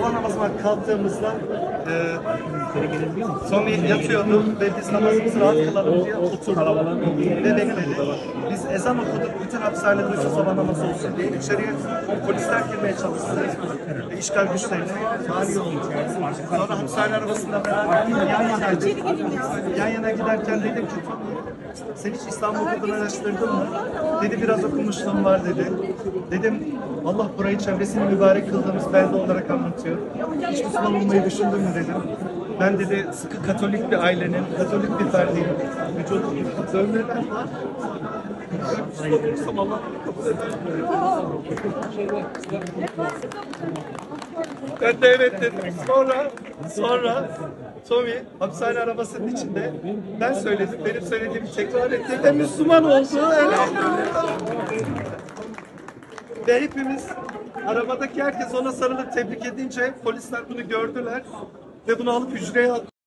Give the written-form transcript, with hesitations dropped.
sabah namazına kalktığımızda Somi yatıyordu ve biz namazımızı rahat kılalım diye oturduk ve bekledik. Biz ezan okuduk, bütün hapishanede şu sabah namazı olsun diye içeriye polisler girmeye çalıştı. İşgal güçlerine mani oldu. Sonra hapishane arabasında beraber yan yana giderken dedim ki sen hiç İslam hukukunu araştırdın mı? Dedi biraz okumuşluğum var dedi. Dedim Allah burayı çevresini mübarek kıldığımız belde olarak anlatıyor. Hiç Müslüman olmayı düşündün mü dedim. Ben dedi sıkı Katolik bir ailenin, Katolik bir ferdiyim. Vücudum dövmeler var. Müslüman Allah kabul eder. Ben de evet dedim. Sonra Tommy hapishane arabasının içinde ben söyledim, benim söylediğimi tekrar etti ve Müslüman oldu. Elhamdülillah. Ve hepimiz arabadaki herkes ona sarılıp tebrik edince polisler bunu gördüler ve bunu alıp hücreye attılar.